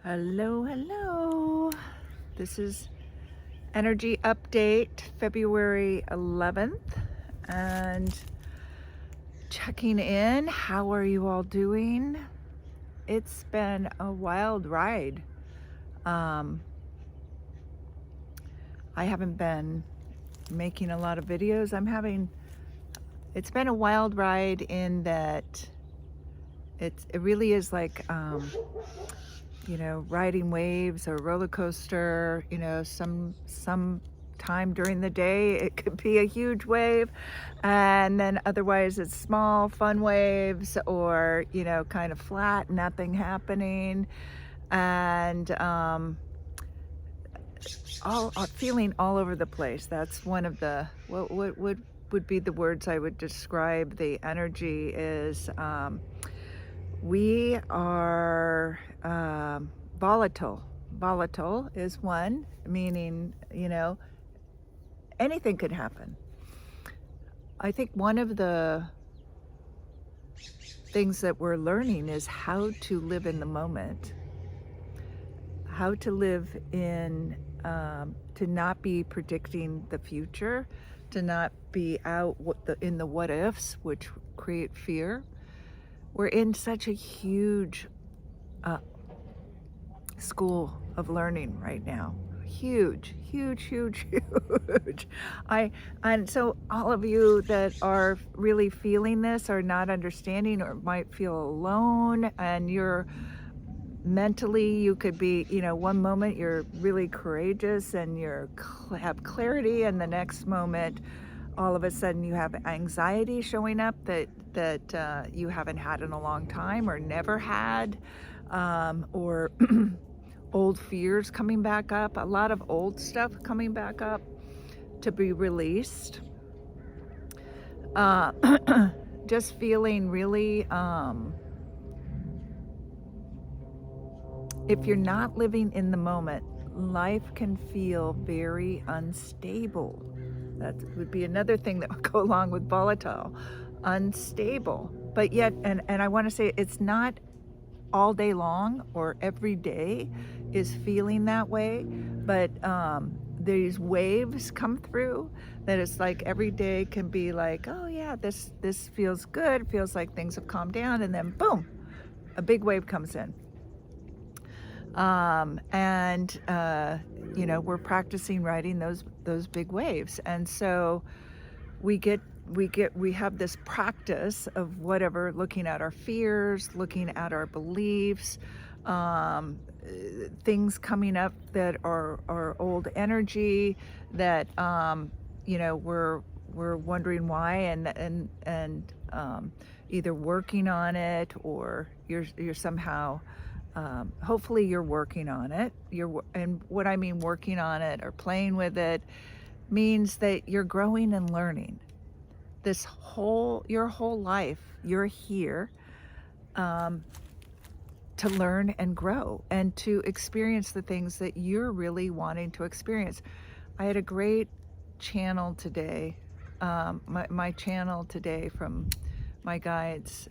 Hello, hello. This is Energy Update, February 11th, and checking in. How are you all doing? It's been a wild ride. I haven't been making a lot of videos. It's been a wild ride in that it really is like, riding waves or roller coaster. Some time during the day it could be a huge wave, and then otherwise it's small fun waves, or kind of flat, nothing happening, and all feeling all over the place. That's one of the what would be the words I would describe the energy is. We are volatile. Volatile is one, meaning, anything could happen. I think one of the things that we're learning is how to live in the moment, how to live in, to not be predicting the future, to not be out in the what ifs, which create fear. We're in such a huge school of learning right now. Huge, huge, huge, huge. And so all of you that are really feeling this are not understanding or might feel alone, and you're mentally, you could be, one moment you're really courageous and have clarity, and the next moment all of a sudden you have anxiety showing up that you haven't had in a long time or never had, or old fears coming back up, a lot of old stuff coming back up to be released. Just feeling really, if you're not living in the moment, life can feel very unstable. That would be another thing that would go along with volatile, unstable. But yet, and I want to say, it's not all day long or every day is feeling that way, but these waves come through that it's like every day can be like, oh yeah, this feels good, feels like things have calmed down, and then boom, a big wave comes in. We're practicing riding those big waves, and so we have this practice of whatever, looking at our fears, looking at our beliefs, things coming up that are old energy that we're wondering why, and either working on it, or you're somehow, hopefully you're working on it. And what I mean working on it or playing with it means that you're growing and learning. Your whole life, you're here to learn and grow and to experience the things that you're really wanting to experience. I had a great channel today, my channel today from my guides,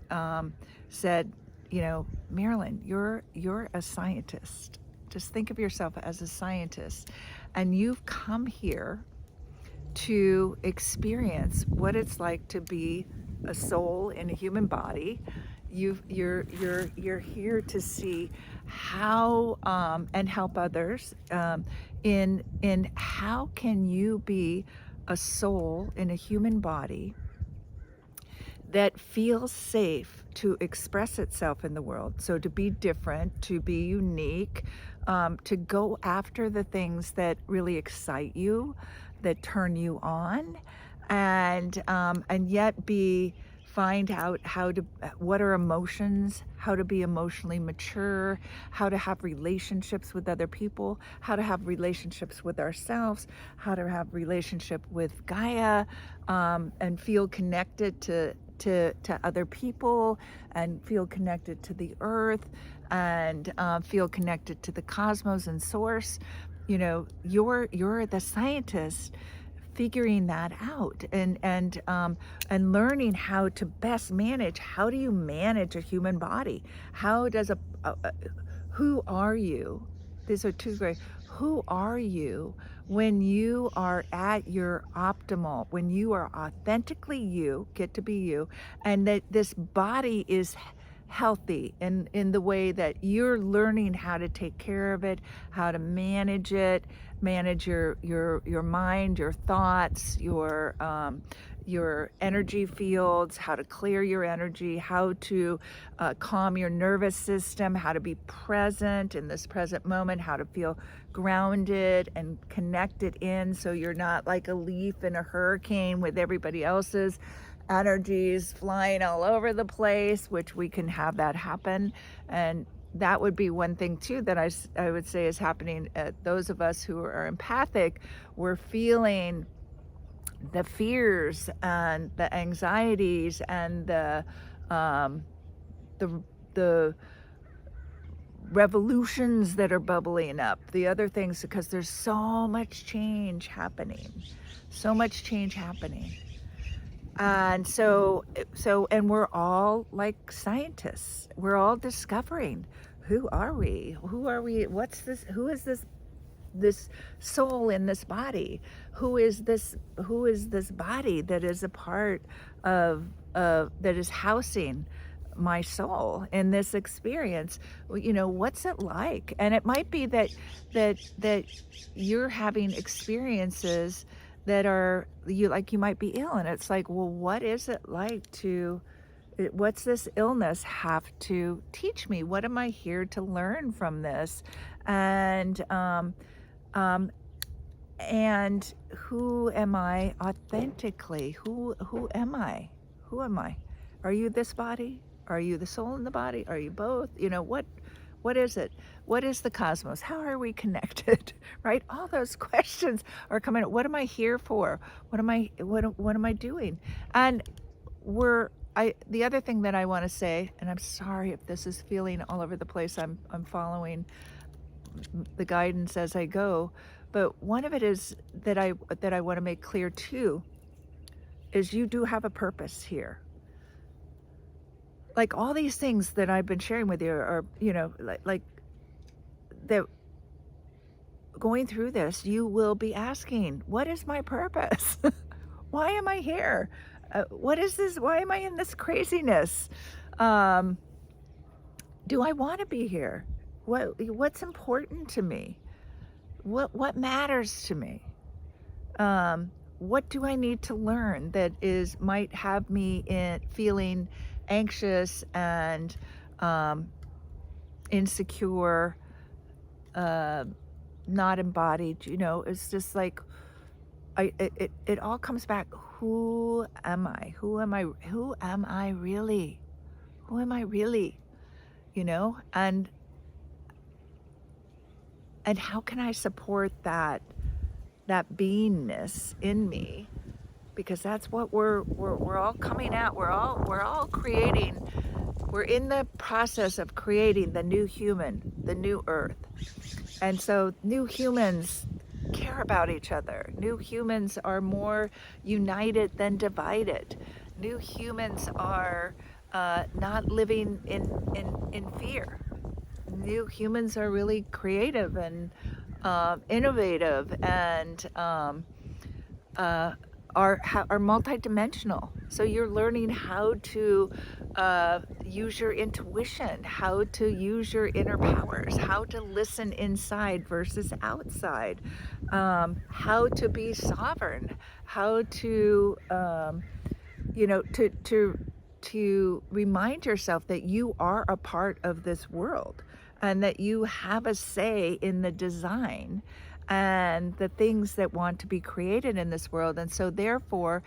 said, Marilyn, you're a scientist. Just think of yourself as a scientist, and you've come here to experience what it's like to be a soul in a human body. You're here to see how, and help others, in how can you be a soul in a human body that feels safe to express itself in the world. So to be different, to be unique, to go after the things that really excite you, that turn you on, and yet find out what are emotions, how to be emotionally mature, how to have relationships with other people, how to have relationships with ourselves, how to have relationship with Gaia, and feel connected to other people, and feel connected to the earth, and feel connected to the cosmos and source. You're the scientist figuring that out, and learning how to best manage. How do you manage a human body? How does Who are you? These are two great. Who are you when you are at your optimal, when you are authentically you, get to be you, and that this body is healthy in the way that you're learning how to take care of it, how to manage it, manage your mind, your thoughts, your energy fields, how to clear your energy, how to calm your nervous system, how to be present in this present moment, how to feel grounded and connected in so you're not like a leaf in a hurricane with everybody else's energies flying all over the place, which we can have that happen. And that would be one thing too that I would say is happening. Those of us who are empathic, we're feeling the fears and the anxieties and um, the the revolutions that are bubbling up, the other things, because there's so much change happening, so much change happening. And and we're all like scientists. We're all discovering, who are we? Who are we? What's this? Who is this soul in this body? Who is this body that is a part of that is housing my soul in this experience? What's it like? And it might be that you're having experiences that are, you might be ill, and it's like, well, what is it like to what's this illness have to teach me? What am I here to learn from this? And um, and who am I authentically? Who am I? Who am I? Are you this body? Are you the soul in the body? Are you both? What is it? What is the cosmos? How are we connected? Right? All those questions are coming up. What am I here for? What am I doing? And the other thing that I want to say, and I'm sorry if this is feeling all over the place. I'm following the guidance as I go, but one of it is that I want to make clear too is you do have a purpose here. Like all these things that I've been sharing with you are, like that, going through this, you will be asking, what is my purpose? Why am I here? What is this? Why am I in this craziness? Do I want to be here? What's important to me? What matters to me? What do I need to learn that might have me feeling anxious and insecure, not embodied? It's just like it all comes back. Who am I? Who am I? Who am I really? Who am I really? And how can I support that beingness in me? Because that's what we're all coming at. We're all creating. We're in the process of creating the new human, the new earth. And so new humans care about each other. New humans are more united than divided. New humans are not living in fear. New humans are really creative and innovative and are multidimensional. So you're learning how to use your intuition, how to use your inner powers, how to listen inside versus outside, how to be sovereign, how to to remind yourself that you are a part of this world and that you have a say in the design and the things that want to be created in this world. And so therefore,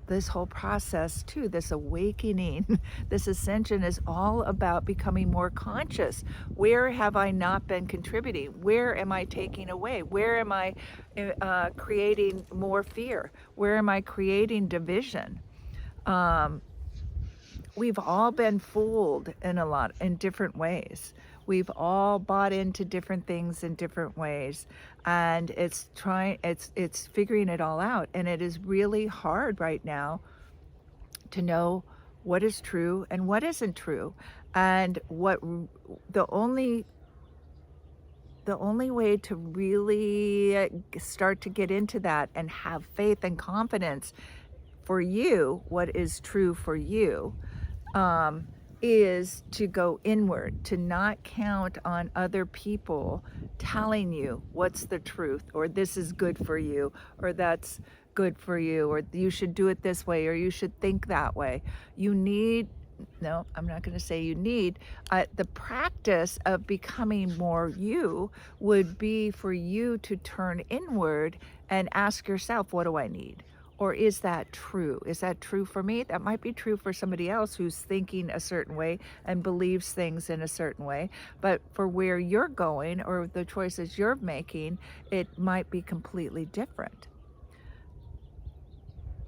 this whole process too, this awakening, this ascension is all about becoming more conscious. Where have I not been contributing? Where am I taking away? Where am I creating more fear? Where am I creating division? We've all been fooled in different ways. We've all bought into different things in different ways, and it's figuring it all out. And it is really hard right now to know what is true and what isn't true. And the only the only way to really start to get into that and have faith and confidence for you, what is true for you, um, is to go inward, to not count on other people telling you what's the truth, or this is good for you, or that's good for you, or you should do it this way, or you should think that way. You need, no, I'm not going to say you need, the practice of becoming more you would be for you to turn inward and ask yourself, what do I need? Or is that true? Is that true for me? That might be true for somebody else who's thinking a certain way and believes things in a certain way. But for where you're going or the choices you're making, it might be completely different.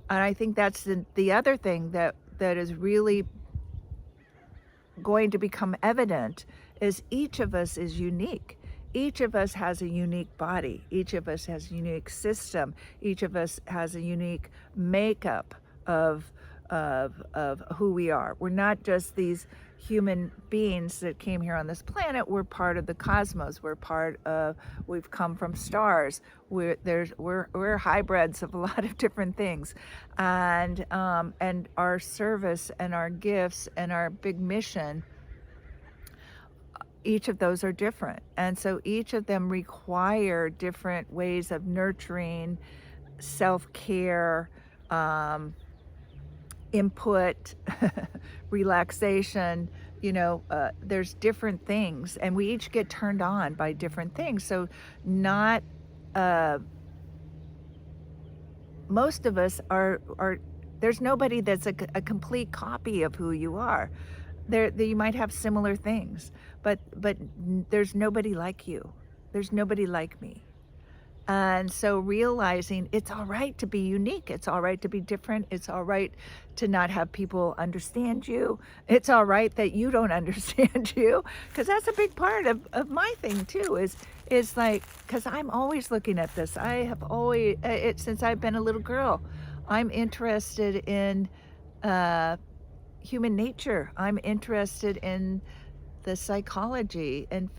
And I think that's the other thing that is really going to become evident is each of us is unique. Each of us has a unique body. Each of us has a unique system. Each of us has a unique makeup of who we are. We're not just these human beings that came here on this planet. We're part of the cosmos. We've come from stars. We're hybrids of a lot of different things, and our service and our gifts and our big mission, each of those are different. And so each of them require different ways of nurturing, self-care, input, relaxation. There's different things, and we each get turned on by different things. So not most of us are there's nobody that's a complete copy of who you are. You might have similar things, but there's nobody like you. There's nobody like me. And so realizing it's all right to be unique. It's all right to be different. It's all right to not have people understand you. It's all right that you don't understand you, because that's a big part of my thing too, is like, because I'm always looking at this. I have always, since I've been a little girl, I'm interested in human nature. I'm interested in the psychology and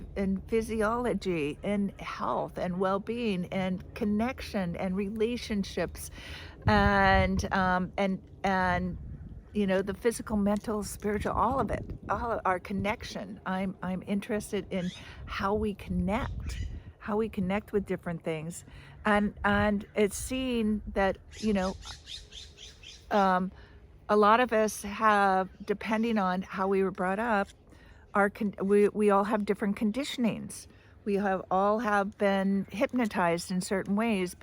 physiology and health and well-being and connection and relationships and the physical, mental, spiritual, all of it, all of our connection. I'm interested in how we connect with different things, and it's seen that a lot of us have, depending on how we were brought up, we all have different conditionings. We all have been hypnotized in certain ways,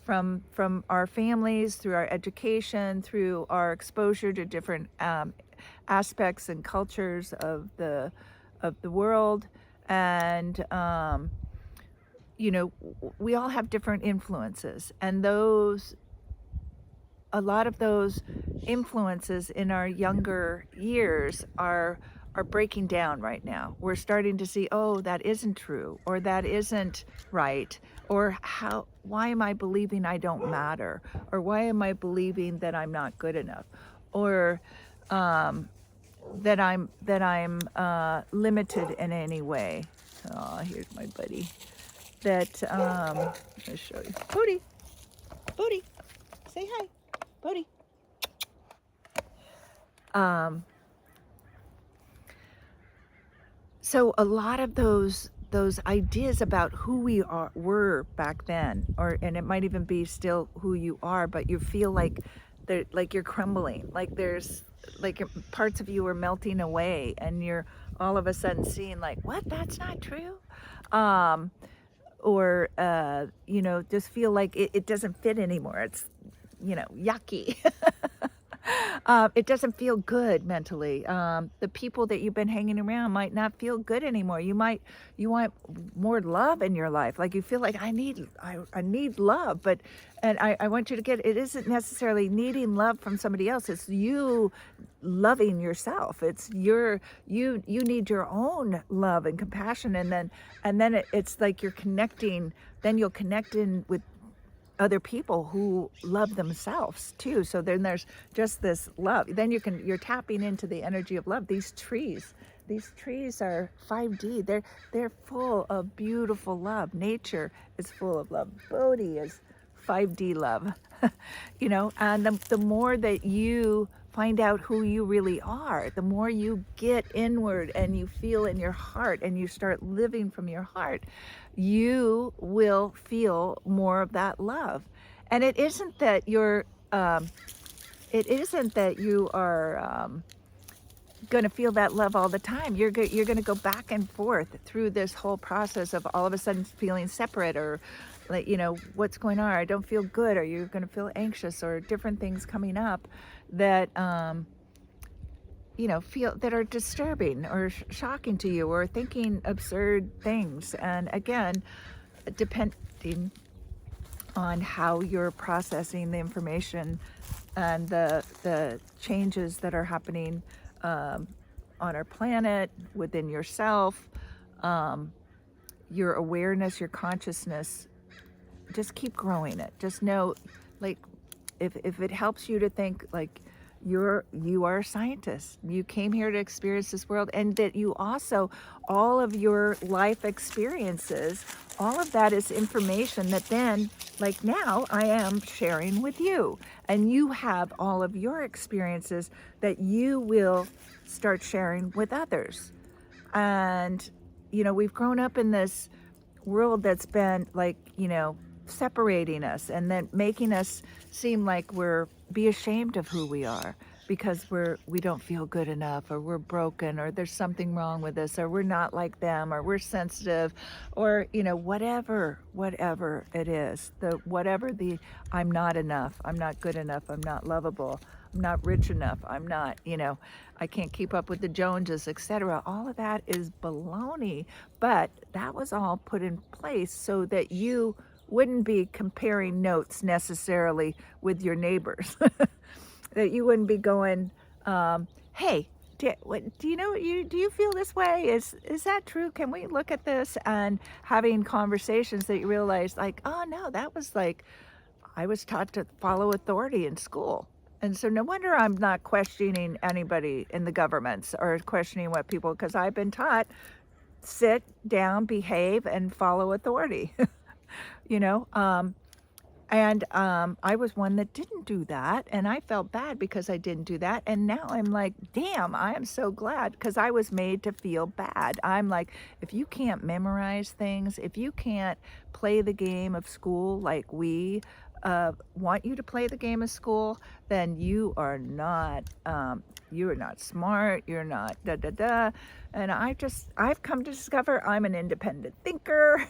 from our families, through our education, through our exposure to different aspects and cultures of the world, and we all have different influences, and a lot of those influences in our younger years are breaking down right now. We're starting to see, oh, that isn't true, or that isn't right, or why am I believing I don't matter, or why am I believing that I'm not good enough, or that I'm limited in any way. Oh, here's my buddy. I'm gonna show you. Bodhi, say hi, Bodhi. So a lot of those ideas about who we were back then, and it might even be still who you are, but you feel like you're crumbling, like there's parts of you are melting away, and you're all of a sudden seeing like, what? That's not true. Or just feel like it doesn't fit anymore. It's yucky. It doesn't feel good mentally. The people that you've been hanging around might not feel good anymore. You want more love in your life. Like you feel like I need love, and I want you to get, it isn't necessarily needing love from somebody else. It's you loving yourself. It's you need your own love and compassion, and then it's like you're connecting. Then you'll connect in with other people who love themselves too. So then there's just this love. Then you're tapping into the energy of love. These trees, these trees are 5D. They're full of beautiful love. Nature is full of love. Bodhi is 5D love. You know, and the more that you find out who you really are, the more you get inward and you feel in your heart and you start living from your heart, you will feel more of that love. And it isn't that you're it isn't that you are going to feel that love all the time. You're going to go back and forth through this whole process of all of a sudden feeling separate, or like, you know, what's going on? I don't feel good. Or you're going to feel anxious, or different things coming up that you know, feel that are disturbing or shocking to you, or thinking absurd things. And again, depending on how you're processing the information and the changes that are happening on our planet, within yourself, your awareness, your consciousness, just keep growing it. Just know, like, if it helps you to think like you are a scientist, you came here to experience this world, and that you also, all of your life experiences, all of that is information that then, like now, I am sharing with you, and you have all of your experiences that you will start sharing with others. And you know, we've grown up in this world that's been like, you know, separating us and then making us seem like we're be ashamed of who we are, because we don't feel good enough, or we're broken, or there's something wrong with us, or we're not like them, or we're sensitive, or you know, whatever it is, whatever the I'm not enough, I'm not good enough, I'm not lovable, I'm not rich enough, I'm not, you know, I can't keep up with the Joneses, etc. All of that is baloney, but that was all put in place so that you wouldn't be comparing notes necessarily with your neighbors. That you wouldn't be going, hey, do you know, do you feel this way? Is that true? Can we look at this? And having conversations that you realize, like, oh no, that was like, I was taught to follow authority in school. And so no wonder I'm not questioning anybody in the governments or questioning what people, because I've been taught, sit down, behave, and follow authority. You know, and I was one that didn't do that, and I felt bad because I didn't do that. And now I'm like, damn, I am so glad, because I was made to feel bad. I'm like, if you can't memorize things, if you can't play the game of school like we want you to play the game of school, then you are not smart, you're not da da da. And I've come to discover I'm an independent thinker.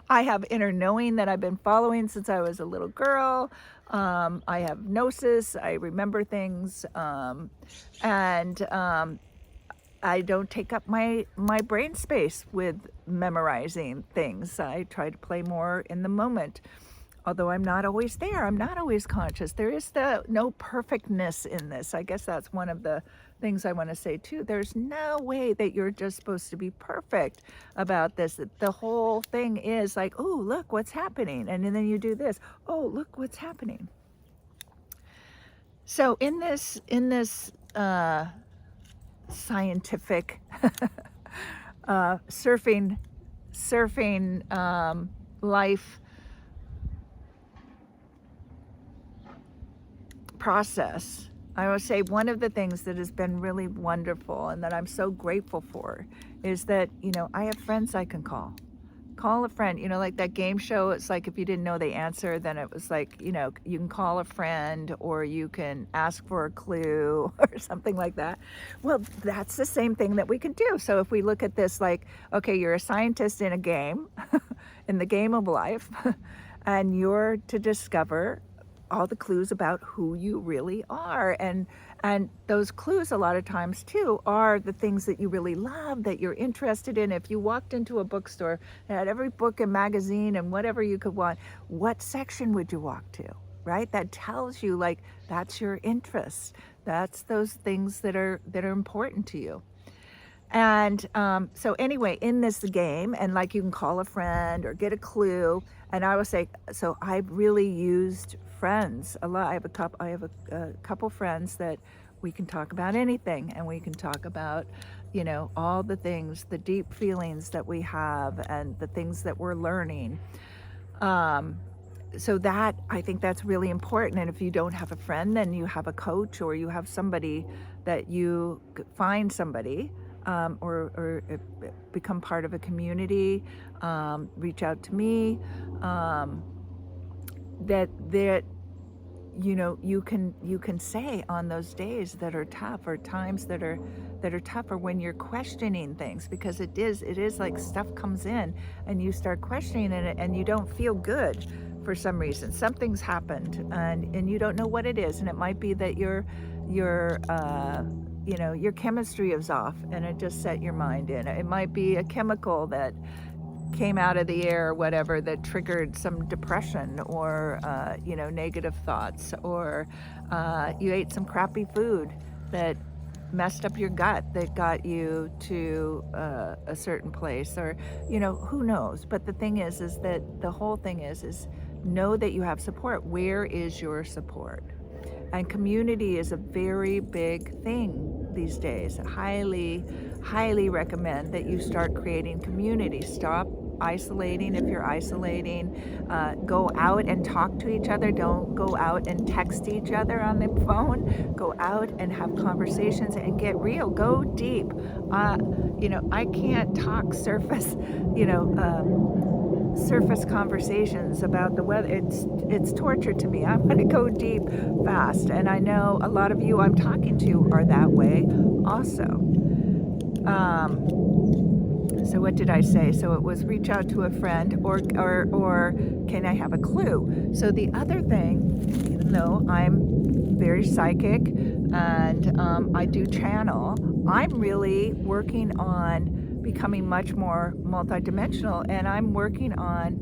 I have inner knowing that I've been following since I was a little girl. I have gnosis, I remember things, and I don't take up my brain space with memorizing things. I try to play more in the moment. Although I'm not always there, I'm not always conscious. There is no perfectness in this. I guess that's one of the things I want to say too. There's no way that you're just supposed to be perfect about this. The whole thing is like, oh, look what's happening. And then you do this. Oh, look what's happening. So in this scientific surfing life process, I would say one of the things that has been really wonderful and that I'm so grateful for is that, you know, I have friends I can call a friend, you know, like that game show. It's like, if you didn't know the answer, then it was like, you know, you can call a friend, or you can ask for a clue or something like that. Well, that's the same thing that we can do. So if we look at this like, okay, you're a scientist in a game, in the game of life, and you're to discover all the clues about who you really are. And those clues a lot of times too are the things that you really love, that you're interested in. If you walked into a bookstore and had every book and magazine and whatever you could want, what section would you walk to, right? That tells you, like, that's your interest. That's those things that are important to you. And so anyway, in this game, and like you can call a friend or get a clue, and I will say, so I've really used friends a lot. I have a couple friends that we can talk about anything, and we can talk about, all the things, the deep feelings that we have and the things that we're learning. Um, so that, I think that's really important. And if you don't have a friend, then you have a coach, or you have somebody that you find somebody, or become part of a community, reach out to me, that you can say on those days that are tough, or times that are tough, or when you're questioning things, because it is like stuff comes in and you start questioning it, and you don't feel good for some reason. Something's happened, and you don't know what it is, and it might be that your chemistry is off, and it just set your mind in. It might be a chemical that came out of the air or whatever that triggered some depression, or negative thoughts, or you ate some crappy food that messed up your gut, that got you to a certain place, or who knows. But the thing is that the whole thing is know that you have support. Where is your support? And community is a very big thing these days. Highly, highly recommend that you start creating community. Stop isolating if you're isolating. Go out and talk to each other. Don't go out and text each other on the phone. Go out and have conversations and get real. Go deep. I can't talk surface, surface conversations about the weather. It's torture to me. I want to go deep fast, and I know a lot of you I'm talking to are that way also. So what did I say? So it was reach out to a friend, or can I have a clue? So the other thing, even though I'm very psychic and I do channel, I'm really working on becoming much more multidimensional, and I'm working on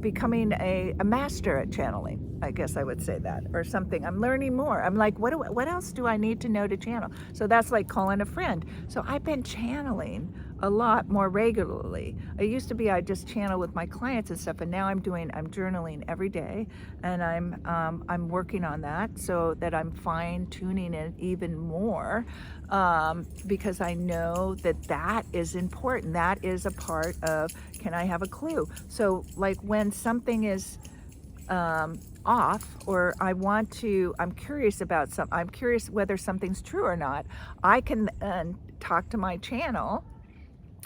becoming a master at channeling. I guess I would say that, or something. I'm learning more. I'm like, what else do I need to know to channel? So that's like calling a friend. So I've been channeling a lot more regularly. It used to be I just channel with my clients and stuff, and now I'm journaling every day, and I'm working on that so that I'm fine tuning it even more, because I know that is important. That is a part of, can I have a clue? So like when something is off, or I'm curious about I'm curious whether something's true or not, I can talk to my channel,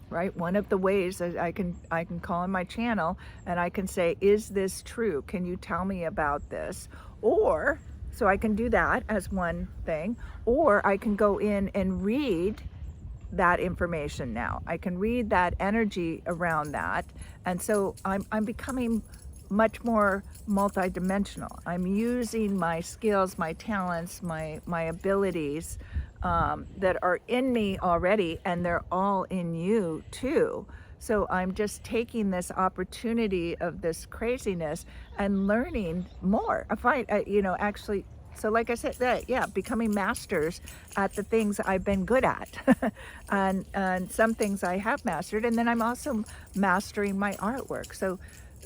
right? One of the ways that I can call in my channel, and I can say, is this true? Can you tell me about this? Or, so I can do that as one thing, or I can go in and read that information now. I can read that energy around that. And so I'm becoming much more multidimensional. I'm using my skills, my talents, my abilities that are in me already, and they're all in you too. So I'm just taking this opportunity of this craziness and learning more. I find, actually, so like I said, becoming masters at the things I've been good at. and some things I have mastered, and then I'm also mastering my artwork. So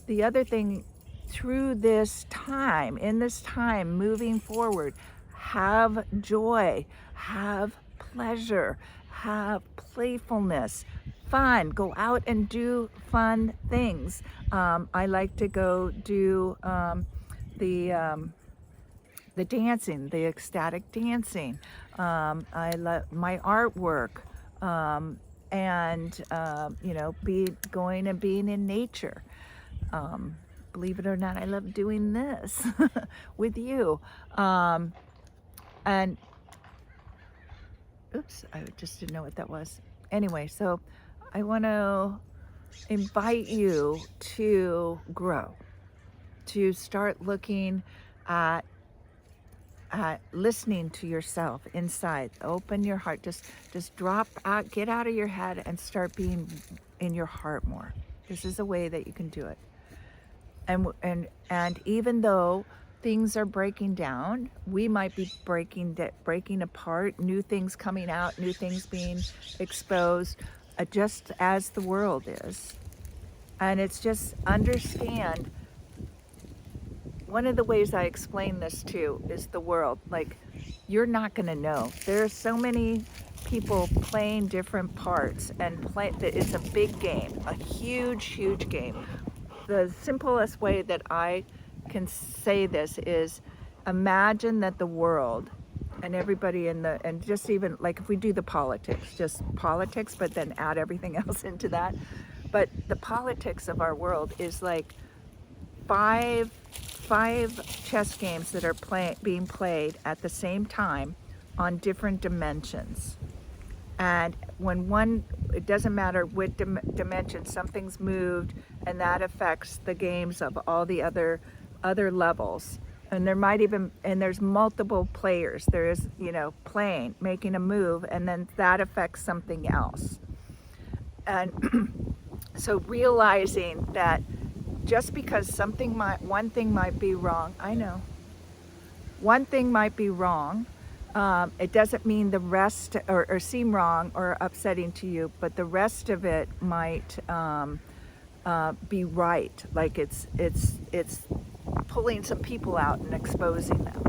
the other thing, through this time, moving forward, have joy, have pleasure, have playfulness, fun. Go out and do fun things. I like to go do the dancing, the ecstatic dancing. I love my artwork, and be going and being in nature. Believe it or not, I love doing this with you. And oops, I just didn't know what that was. Anyway, so I want to invite you to grow, to start looking at listening to yourself inside. Open your heart. Just drop out, get out of your head, and start being in your heart more. This is a way that you can do it. And even though things are breaking down, we might be breaking apart, new things coming out, new things being exposed, just as the world is. And it's just understand one of the ways I explain this too is the world. Like, you're not going to know. There are so many people playing different parts, and it's a big game, a huge, huge game. The simplest way that I can say this is, imagine that the world and everybody and just even like if we do the politics, just politics, but then add everything else into that. But the politics of our world is like five chess games that are being played at the same time on different dimensions. And when it doesn't matter what dimension, something's moved, and that affects the games of all the other levels. And there's multiple players. There is, playing, making a move, and then that affects something else. And so realizing that just because one thing might be wrong, I know, one thing might be wrong, it doesn't mean the rest or seem wrong or upsetting to you, but the rest of it might be right. Like it's pulling some people out and exposing them.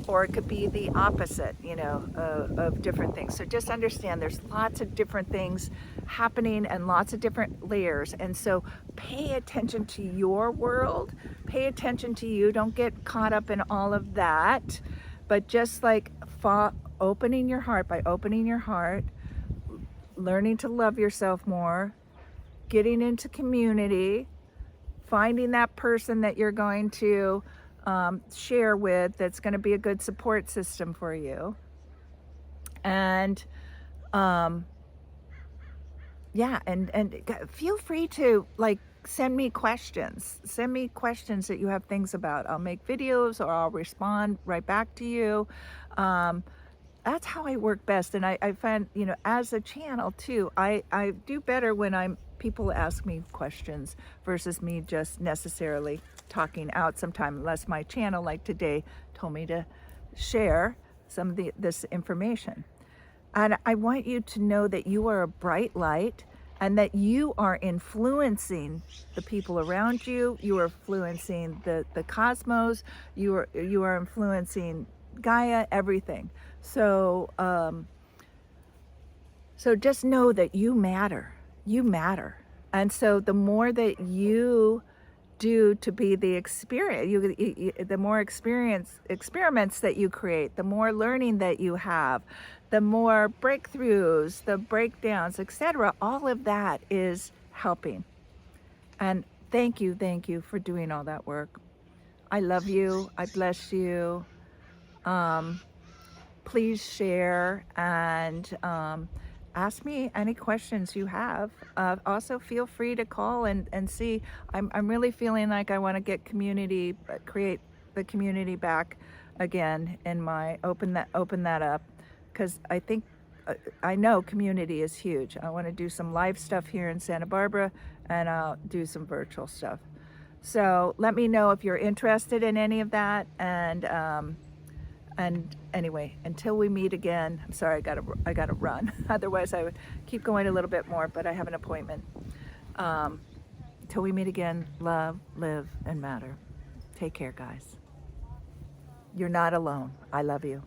Or it could be the opposite, of different things. So just understand there's lots of different things happening and lots of different layers. And so pay attention to your world, pay attention to you. Don't get caught up in all of that, but just like opening your heart, by opening your heart, learning to love yourself more, getting into community, finding that person that you're going to share with that's going to be a good support system for you. And and feel free to send me questions that you have things about. I'll make videos or I'll respond right back to you. That's how I work best. And I find, as a channel too, I do better when people ask me questions versus me just necessarily talking out sometime, unless my channel, like today, told me to share some of this information. And I want you to know that you are a bright light and that you are influencing the people around you. You are influencing the cosmos. You are influencing Gaia, everything. So so just know that you matter. You matter. And so the more that you do to be the experience, the more experiments that you create, the more learning that you have, the more breakthroughs, the breakdowns, etc. All of that is helping. And thank you for doing all that work. I love you. I bless you. Please share and ask me any questions you have. Also, feel free to call and see. I'm really feeling like I want to create the community back again in my open that up, because I think I know community is huge. I want to do some live stuff here in Santa Barbara, and I'll do some virtual stuff. So let me know if you're interested in any of that. And anyway, until we meet again, I'm sorry, I gotta run. Otherwise, I would keep going a little bit more, but I have an appointment. Till we meet again, love, live, and matter. Take care, guys. You're not alone. I love you.